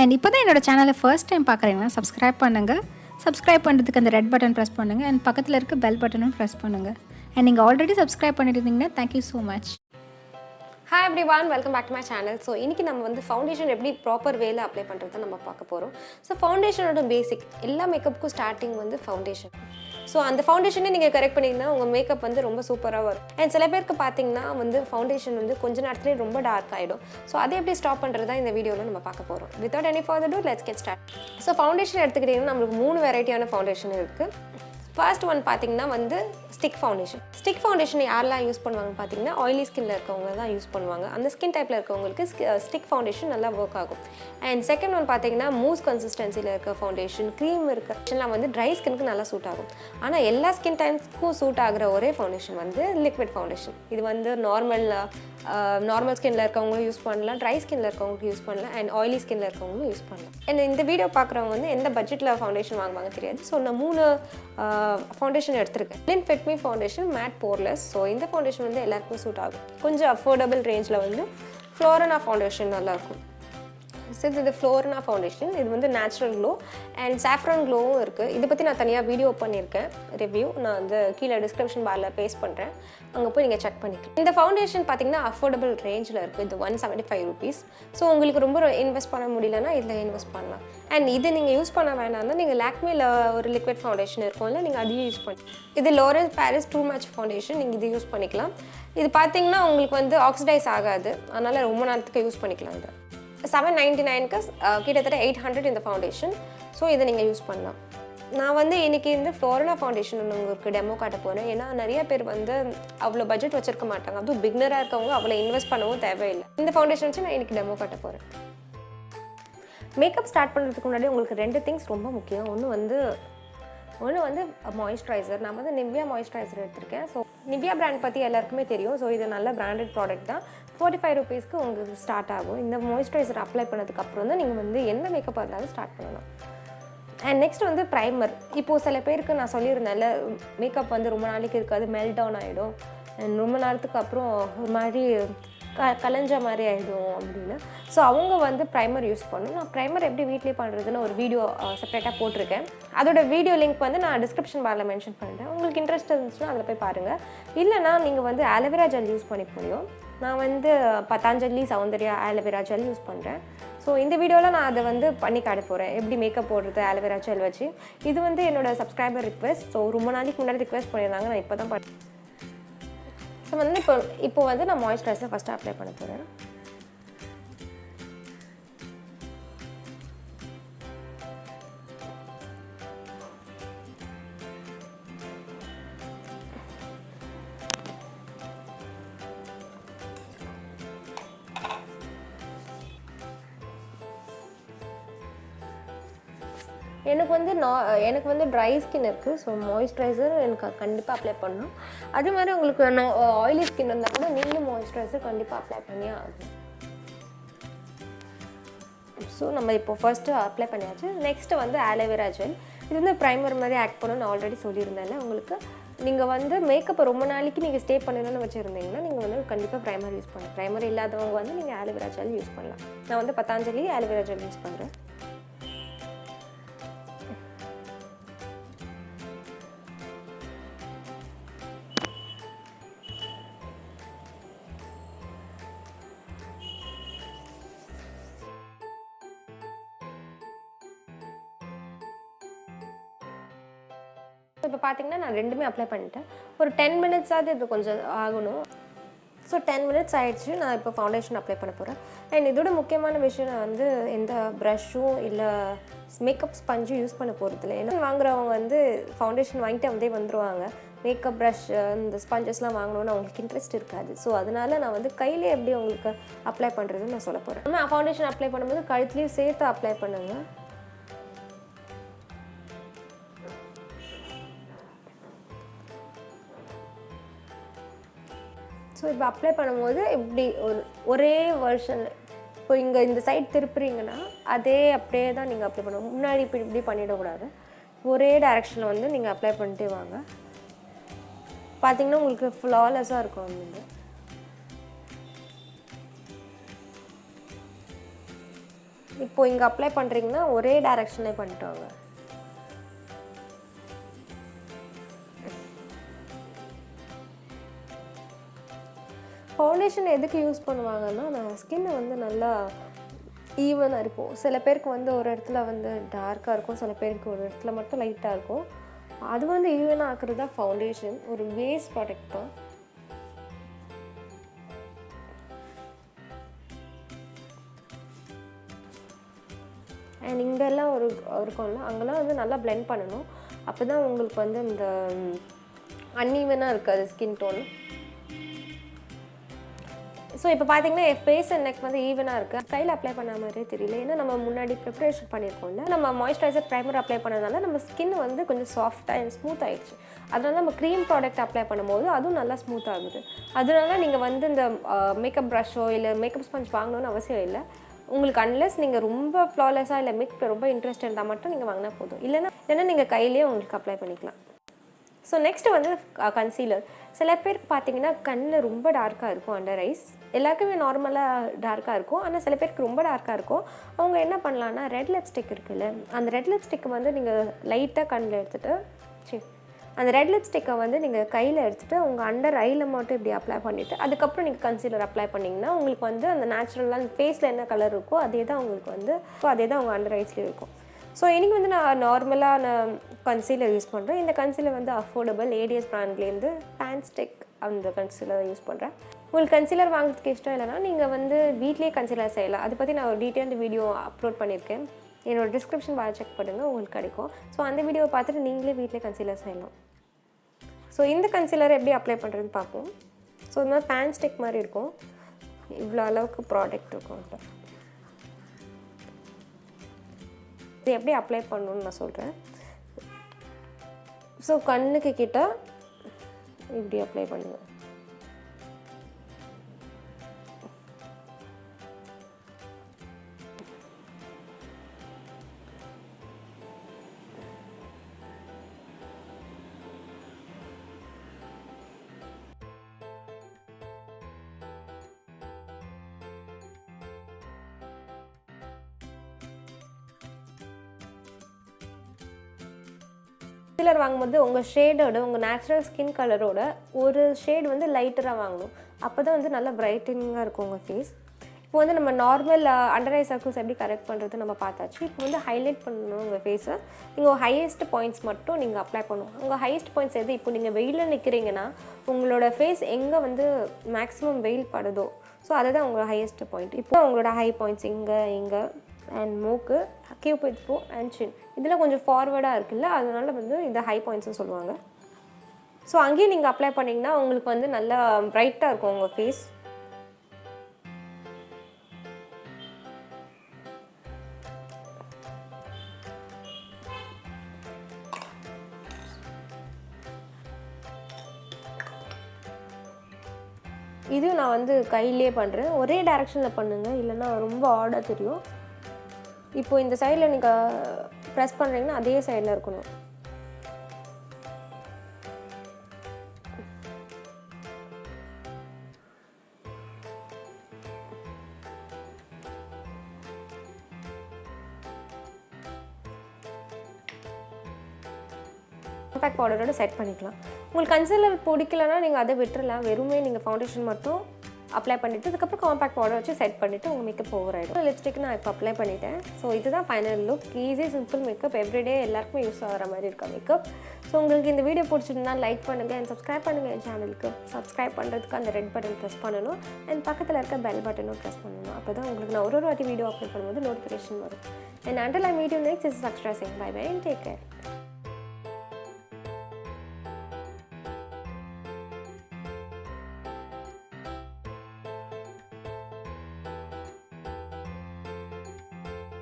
And இப்போ தான் என்னோட சேனலை ஃபர்ஸ்ட் டைம் பார்க்குறீங்கன்னா சப்ஸ்கிரைப் பண்ணுங்கள். சப்ஸ்கிரைப் பண்ணுறதுக்கு அந்த ரெட் பட்டன் ப்ரெஸ் பண்ணுங்கள் அண்ட் பக்கத்தில் இருக்க பெல் பட்டனும் ப்ரெஸ் பண்ணுங்கள். அண்ட் நீங்கள் ஆல்ரெடி சப்ஸ்கிரைப் பண்ணியிருந்தீங்கன்னா thank you so much. Hi everyone, welcome back to my channel. So இன்னைக்கு நம்ம வந்து ஃபவுண்டேஷன் எப்படி ப்ராப்பர் வேல அப்ளை பண்ணுறதை நம்ம பார்க்க போகிறோம். ஸோ ஃபவுண்டேஷனோட பேசிக் எல்லா மேக்கப்புக்கும் ஸ்டார்டிங் வந்து ஃபவுண்டேஷன். ஸோ அந்த ஃபவுண்டேஷனே நீங்கள் கரெக்ட் பண்ணிங்கன்னா உங்கள் மேக்கப் வந்து ரொம்ப சூப்பராக வரும். அண்ட் சில பேருக்கு பார்த்தீங்கன்னா வந்து ஃபவுண்டேஷன் வந்து கொஞ்சம் நேரத்துலேயே ரொம்ப டார்க் ஆகிடும். ஸோ அதை எப்படி ஸ்டாப் பண்ணுறது தான் இந்த வீடியோவில் நம்ம பார்க்க போகிறோம். Without any further to let's get start. So foundation எடுத்துக்கிட்டிங்கன்னா நம்மளுக்கு 3 வெரைட்டியான ஃபவுண்டேஷன் இருக்குது. ஃபர்ஸ்ட் ஒன் பார்த்தீங்கன்னா வந்து ஸ்டிக் ஃபவுண்டேஷன். ஸ்டிக் ஃபவுண்டேஷன் யாரெல்லாம் யூஸ் பண்ணுவாங்க பார்த்தீங்கன்னா ஆயிலி ஸ்கின்ல இருக்கவங்க தான் யூஸ் பண்ணுவாங்க. அந்த ஸ்கின் டைப்பில் இருக்கவங்களுக்கு ஸ்டிக் ஃபவுண்டேஷன் நல்லா ஒர்க் ஆகும். அண்ட் செகண்ட் ஒன் பார்த்தீங்கன்னா மூஸ் கன்சிஸ்டன்சியில் இருக்க ஃபவுண்டேஷன், க்ரீம் இருக்கலாம் வந்து ட்ரை ஸ்கின்க்கு நல்லா சூட் ஆகும். ஆனால் எல்லா ஸ்கின் டைப்ஸ்க்கும் சூட் ஆகிற ஒரே ஃபவுண்டேஷன் வந்து லிக்விட் ஃபவுண்டேஷன். இது வந்து நார்மல் ஸ்கின்ல இருக்கவங்களும் யூஸ் பண்ணலாம், ட்ரை ஸ்கின்ல இருக்கவங்களுக்கு யூஸ் பண்ணலாம், அண்ட் ஆயிலி ஸ்கின்ல இருக்கவங்களும் யூஸ் பண்ணலாம். அண்ட் இந்த வீடியோ பார்க்குறவங்க வந்து எந்த பட்ஜெட்டில் ஃபவுண்டேஷன் வாங்குவாங்க தெரியாது. ஸோ நான் 3 ஃபவுண்டேஷன் எடுத்திருக்கேன். லின் fit me foundation, matte poreless. So இந்த ஃபவுண்டேஷன் வந்து எல்லாருக்குமே சூட் ஆகும். கொஞ்சம் அஃபோர்டபுள் ரேஞ்சில் வந்து ஃப்ளோரினா ஃபவுண்டேஷன் நல்லாயிருக்கும். இது ஃப்ளோரினா ஃபவுண்டேஷன். இது வந்து நேச்சுரல் க்ளோ அண்ட் சாஃப்ரான் க்ளோவும் இருக்குது. இதை பற்றி நான் தனியாக வீடியோ பண்ணியிருக்கேன், ரிவ்யூ. நான் வந்து கீழே டிஸ்கிரிப்ஷன் பாரில் பேஸ்ட் பண்ணுறேன், அங்கே போய் நீங்கள் செக் பண்ணிக்கலாம். இந்த ஃபவுண்டேஷன் பார்த்தீங்கன்னா அஃபோர்டபுள் ரேஞ்சில் இருக்குது. இது 175 rupees. ஸோ உங்களுக்கு ரொம்ப இன்வெஸ்ட் பண்ண முடியலன்னா இதில் இன்வெஸ்ட் பண்ணலாம். அண்ட் இது நீங்கள் யூஸ் பண்ண வேணாம்னா நீங்கள் லாக்மேல ஒரு லிக்விட் ஃபவுண்டேஷன் இருக்கும்ல, நீங்கள் அதையும் யூஸ் பண்ணி. இது லோரெல் பாரிஸ் ட்ரூ மேட்ச் ஃபவுண்டேஷன். நீங்கள் இது யூஸ் பண்ணிக்கலாம். இது பார்த்தீங்கன்னா உங்களுக்கு வந்து ஆக்சிடைஸ் ஆகாது, அதனால் ரொம்ப நேரத்துக்கு யூஸ் பண்ணிக்கலாம். இது 799க்கு கிட்டத்தட்ட 800 இந்த ஃபவுண்டேஷன். ஸோ இதை நீங்கள் யூஸ் பண்ணலாம். நான் வந்து இன்றைக்கி இந்த ஃப்ளோரினா ஃபவுண்டேஷன் உங்களுக்கு டெமோ காட்ட போகிறேன். ஏன்னா நிறைய பேர் வந்து அவ்வளோ பட்ஜெட் வச்சுருக்க மாட்டாங்க, அதுவும் பிகினராக இருக்கவங்க அவ்வளோ இன்வெஸ்ட் பண்ணவும் தேவையில்லை. இந்த ஃபவுண்டேஷன் வச்சு நான் இன்றைக்கி டெமோ காட்ட போகிறேன். மேக்கப் ஸ்டார்ட் பண்ணுறதுக்கு முன்னாடி உங்களுக்கு 2 திங்ஸ் ரொம்ப முக்கியம். ஒன்று வந்து மாய்ஸ்சரைசர். நான் வந்து நிவ்யா மாய்ஸ்சரைசர் எடுத்திருக்கேன். ஸோ நிவ்யா பிராண்ட் பற்றி எல்லாருக்குமே தெரியும். ஸோ இது நல்ல பிராண்டட் ப்ராடக்ட் தான். 45 rupeesக்கு உங்களுக்கு ஸ்டார்ட் ஆகும். இந்த மாய்ஸ்சரைசர் அப்ளை பண்ணதுக்கப்புறம் தான் நீங்கள் வந்து எந்த மேக்கப்பாக இருந்தாலும் ஸ்டார்ட் பண்ணலாம். அண்ட் நெக்ஸ்ட் வந்து ப்ரைமர். இப்போது சில பேருக்கு நான் சொல்லியிருந்தேன்ல, மேக்கப் வந்து ரொம்ப நாளைக்கு இருக்காது, மெல்ட் டவுன் ஆகிடும், அண்ட் ரொம்ப நேரத்துக்கு அப்புறம் ஒரு மாதிரி கலைஞ்ச மாதிரி ஆகிடும் அப்படின்னு. ஸோ அவங்க வந்து ப்ரைமர் யூஸ் பண்ணணும். நான் ப்ரைமர் எப்படி வீட்லேயே பண்ணுறதுன்னு ஒரு வீடியோ செப்பரேட்டாக போட்டிருக்கேன். அதோட வீடியோ லிங்க் வந்து நான் டிஸ்கிரிப்ஷன் பாரில் மென்ஷன் பண்ணுறேன். உங்களுக்கு இன்ட்ரெஸ்ட் இருந்துச்சுன்னா அதில் போய் பாருங்கள். இல்லைனா நீங்கள் வந்து ஆலோவேரா ஜெல் யூஸ் பண்ணிக்க முடியும். நான் வந்து Patanjali Soundarya aloe vera gel use பண்ணுறேன். ஸோ இந்த வீடியோவில் நான் அதை வந்து பண்ணி காட்ட போகிறேன், எப்படி மேக்கப் போடுறது ஆலோவேரா ஜெல் வச்சு. இது வந்து என்னோட சப்ஸ்கிரைபர் ரிக்வெஸ்ட். ஸோ ரொம்ப நாளைக்கு முன்னாடி ரிக்வெஸ்ட் பண்ணியிருந்தாங்க, நான் இப்போ தான் பண்ணேன். ஸோ வந்து இப்போ வந்து நான் மாய்ஸ்சரைசர் ஃபஸ்ட்டு அப்ளை பண்ண போகிறேன். எனக்கு வந்து ட்ரை ஸ்கின் இருக்குது. ஸோ மாய்ஸ்சரைசர் எனக்கு கண்டிப்பாக அப்ளை பண்ணணும். அதே மாதிரி உங்களுக்கு ஆயிலி ஸ்கின் இருந்தால் கூட நீங்களும் மாய்ஸ்சரைசர் கண்டிப்பாக அப்ளை பண்ணியே ஆகும். ஸோ நம்ம இப்போ ஃபர்ஸ்ட்டு அப்ளை பண்ணியாச்சு. நெக்ஸ்ட்டு வந்து ஆலோவேரா ஜெல். இது வந்து ப்ரைமர் மாதிரி ஆக்ட் பண்ணணும்னு நான் ஆல்ரெடி சொல்லியிருந்தேன்ல உங்களுக்கு. நீங்கள் வந்து மேக்கப்பை ரொம்ப நாளைக்கு நீங்கள் ஸ்டே பண்ணணும்னு வச்சுருந்தீங்கன்னா நீங்கள் வந்து கண்டிப்பாக ப்ரைமர் யூஸ் பண்ணலாம். ப்ரைமர் இல்லாதவங்க வந்து நீங்கள் ஆலோவேரா ஜெல் யூஸ் பண்ணலாம். நான் வந்து பதாஞ்சலி ஆலோவேரா ஜெல் யூஸ் பண்ணுறேன். இப்போ பார்த்தீங்கன்னா நான் 2மே அப்ளை பண்ணிட்டேன். ஒரு 10 minutes இது கொஞ்சம் ஆகணும். ஸோ 10 minutes ஆகிடுச்சு. நான் இப்போ ஃபவுண்டேஷன் அப்ளை பண்ண போகிறேன். அண்ட் இதோட முக்கியமான விஷயம், நான் வந்து எந்த ப்ரஷ்ஷும் இல்லை மேக்கப் ஸ்பஞ்சும் யூஸ் பண்ண போகிறதில்ல. ஏன்னா வாங்குறவங்க வந்து ஃபவுண்டேஷன் வாங்கிட்டு வந்துடுவாங்க. மேக்கப் ப்ரஷ் இந்த ஸ்பஞ்சஸ்லாம் வாங்கணுன்னு அவங்களுக்கு இன்ட்ரெஸ்ட் இருக்காது. ஸோ அதனால் நான் வந்து கையிலே எப்படி உங்களுக்கு அப்ளை பண்ணுறதுன்னு நான் சொல்ல போகிறேன். நம்ம ஃபவுண்டேஷன் அப்ளை பண்ணும்போது கழுத்துலேயும் சேர்த்து அப்ளை பண்ணுங்கள். ஸோ இப்போ அப்ளை பண்ணும்போது இப்படி ஒரே வெர்ஷன், இப்போ இங்கே இந்த சைட் திருப்புறீங்கன்னா அதே அப்படியே தான் நீங்கள் அப்ளை பண்ணணும். முன்னாடி இப்படி பண்ணிடக்கூடாது. ஒரே டைரெக்ஷனில் வந்து நீங்கள் அப்ளை பண்ணிட்டே வாங்க. பார்த்தீங்கன்னா உங்களுக்கு ஃப்ளாலெஸ்ஸாக இருக்கும். வந்து இப்போ இங்கே அப்ளை பண்ணுறீங்கன்னா ஒரே டைரக்ஷன்லேயே பண்ணிட்டு வாங்க. ஃபவுண்டேஷன் எதுக்கு யூஸ் பண்ணுவாங்கன்னா, நம்ம ஸ்கின்னை வந்து நல்லா ஈவனாக இருக்கும். சில பேருக்கு வந்து ஒரு இடத்துல வந்து டார்க்காக இருக்கும், சில பேருக்கு ஒரு இடத்துல மட்டும் லைட்டாக இருக்கும். அது வந்து ஈவனாக ஆக்குறது தான் ஃபவுண்டேஷன். ஒரு பேஸ் ப்ராடக்ட் தான். அண்ட் இங்கெல்லாம் இருக்கும்ல, அங்கெல்லாம் வந்து நல்லா பிளெண்ட் பண்ணணும். அப்போ தான் உங்களுக்கு வந்து இந்த அன்ஈவனாக இருக்காது ஸ்கின் டோன். ஸோ இப்போ பார்த்தீங்கன்னா என் ஃபேஸ் அண்ட் நெக் வந்து ஈவனாக இருக்குது. கையில் அப்ளை பண்ண மாதிரியே தெரியல. ஏன்னா நம்ம முன்னாடி ப்ரிப்பரேஷன் பண்ணியிருக்கோம்ல, நம்ம மாய்ஸ்சரைசர் ப்ரைமர் அப்ளை பண்ணதுனால நம்ம ஸ்கின் வந்து கொஞ்சம் சாஃப்டாக அண்ட் ஸ்மூத் ஆகிடுச்சு. அதனால நம்ம க்ரீம் ப்ராடக்ட் அப்ளை பண்ணும்போது அதுவும் நல்லா ஸ்மூத் ஆகுது. அதனால நீங்கள் வந்து இந்த மேக்கப் ப்ரஷோ இல்லை மேக்கப் ஸ்பஞ்ச் வாங்கணும்னு அவசியம் இல்லை. உங்களுக்கு அன்லெஸ் நீங்கள் ரொம்ப ஃப்ளாலெஸ்ஸாக இல்லை மேக்கப் ரொம்ப இன்ட்ரெஸ்ட் இருந்தால் மட்டும் நீங்கள் வாங்கினா போதும். இல்லைன்னா நீங்கள் கையிலேயே உங்களுக்கு அப்ளை பண்ணிக்கலாம். ஸோ நெக்ஸ்ட்டு வந்து கன்சீலர். சில பேருக்கு பார்த்தீங்கன்னா கண்ணில் ரொம்ப டார்க்காக இருக்கும் அண்டர் ஐஸ். எல்லாருக்குமே நார்மலாக டார்க்காக இருக்கும். ஆனால் சில பேருக்கு ரொம்ப டார்க்காக இருக்கும். அவங்க என்ன பண்ணலான்னா, ரெட் லிப்ஸ்டிக் இருக்குல்ல, அந்த ரெட் லிப்ஸ்டிக்கை வந்து நீங்கள் லைட்டாக கண்ணில் எடுத்துகிட்டு அந்த ரெட் லிப்ஸ்டிக்கை வந்து நீங்கள் கையில் எடுத்துகிட்டு உங்கள் அண்டர் ஐயில் மட்டும் இப்படி அப்ளை பண்ணிவிட்டு அதுக்கப்புறம் நீங்கள் கன்சீலர் அப்ளை பண்ணிங்கன்னா உங்களுக்கு வந்து அந்த நேச்சுரலாக அந்த ஃபேஸில் என்ன கலர் இருக்கோ அதே தான் உங்களுக்கு வந்து அதே தான் உங்கள் அண்டர் ஐஸ்லேயும் இருக்கும். ஸோ இன்றைக்கி வந்து நான் நார்மலாக நான் கன்சீலர் யூஸ் பண்ணுறேன். இந்த கன்சீலர் வந்து அஃபோர்டபுள் ஏடிஎஸ் பிராண்ட்லேருந்து பேன்ஸ்டிக் அந்த கன்சீலர் யூஸ் பண்ணுறேன். உங்களுக்கு கன்சீலர் வாங்குறதுக்கு இஷ்டம் இல்லைனா நீங்கள் வந்து வீட்லேயே கன்சீலர் செய்யலாம். அதை பற்றி நான் ஒரு டீட்டெயில்டு வீடியோ அப்லோட் பண்ணியிருக்கேன். என்னோடய டிஸ்கிரிப்ஷன் பாக்ஸ் செக் பண்ணுங்கள், உங்களுக்கு கிடைக்கும். ஸோ அந்த வீடியோவை பார்த்துட்டு நீங்களே வீட்டிலே கன்சீலர் செய்யலாம். ஸோ இந்த கன்சீலர் எப்படி அப்ளை பண்ணுறதுன்னு பார்ப்போம். ஸோ இந்த மாதிரி பேன்ஸ்டிக் மாதிரி இருக்கும். இவ்வளோ அளவுக்கு ப்ராடக்ட் இருக்கும். இது எப்படி அப்ளை பண்ணணும்னு நான் சொல்கிறேன். ஸோ கண்ணுக்கு கிட்ட இப்படி அப்ளை பண்ணுங்கள். கன்சீலர் வாங்கும்போது உங்கள் ஷேடோட உங்கள் நேச்சுரல் ஸ்கின் கலரோட ஒரு ஷேட் வந்து லைட்டராக வாங்கணும். அப்போ தான் வந்து நல்லா பிரைட்டனிங்காக இருக்கும் உங்கள் ஃபேஸ். இப்போ வந்து நம்ம நார்மல் அண்டர் ஐ சர்க்கிள்ஸ் எப்படி கரெக்ட் பண்ணுறது நம்ம பார்த்தாச்சு. இப்போ வந்து ஹைலைட் பண்ணணும் உங்கள் ஃபேஸை. நீங்கள் ஹையஸ்ட் பாயிண்ட்ஸ் மட்டும் நீங்கள் அப்ளை பண்ணணும். உங்கள் ஹையஸ்ட் பாயிண்ட்ஸ் எது, இப்போ நீங்கள் வெயிலில் நிற்கிறீங்கன்னா உங்களோட ஃபேஸ் எங்கே வந்து மேக்ஸிமம் வெயில் படுதோ ஸோ அதுதான் உங்களோட ஹையஸ்ட் பாயிண்ட். இப்போ உங்களோட ஹை பாயிண்ட்ஸ் இங்கே அண்ட் மூக்கு, கியூபிட் போ அண்ட் சின் இதில் கொஞ்சம் ஃபார்வர்டாக இருக்குல்ல, அதனால வந்து இந்த ஹை பாயிண்ட்ஸ்னு சொல்லுவாங்க. ஸோ அங்கேயும் நீங்கள் அப்ளை பண்ணிங்கன்னா உங்களுக்கு வந்து நல்லா ப்ரைட்டாக இருக்கும் உங்கள் ஃபேஸ். இதுவும் நான் வந்து கையிலே பண்ணுறேன். ஒரே டைரெக்ஷனில் பண்ணுங்கள், இல்லைன்னா ரொம்ப ஆடாக தெரியும். இப்போது இந்த சைடில் நீங்கள் ப்ரெஸ் பண்ணுறீங்கன்னா அதே சைடில் இருக்கணும். காம்பேக்ட் பவுடரோட செட் பண்ணிக்கலாம். உங்களுக்கு கன்சீலர் பிடிக்கலன்னா நீங்கள் அதை விட்டுறலாம். வெறுமே நீங்கள் ஃபவுண்டேஷன் மட்டும் அப்ளை பண்ணிவிட்டு அதுக்கப்புறம் காம்பேக்ட் பவுடர் வச்சு செட் பண்ணிவிட்டு உங்கள் மேக்கப் ஓவர் ஆகிடும். லிப்ஸ்டிக் நான் இப்போ அப்ளை பண்ணிட்டேன். ஸோ இதுதான் final look. Easy simple makeup, everyday எல்லாருக்குமே யூஸ் ஆகிற மாதிரி இருக்கா மேக்கப். ஸோ உங்களுக்கு இந்த வீடியோ பிடிச்சிருந்தா லைக் பண்ணுங்கள் அண்ட் சப்ஸ்கிரைப் பண்ணுங்கள். என் சேனலுக்கு சப்ஸ்கிரைப் பண்ணுறதுக்கு அந்த ரெட் பட்டன் ப்ரெஸ் பண்ணணும் அண்ட் பக்கத்தில் இருக்க பெல் பட்டனும் ப்ரெஸ் பண்ணணும். அப்போ தான் உங்களுக்கு நான் ஒரு வாட்டி வீடியோ அப்லோட் பண்ணும்போது நோட்டிஃபிகேஷன் வரும். And until I meet you next, this is Akshara saying bye bye and take care.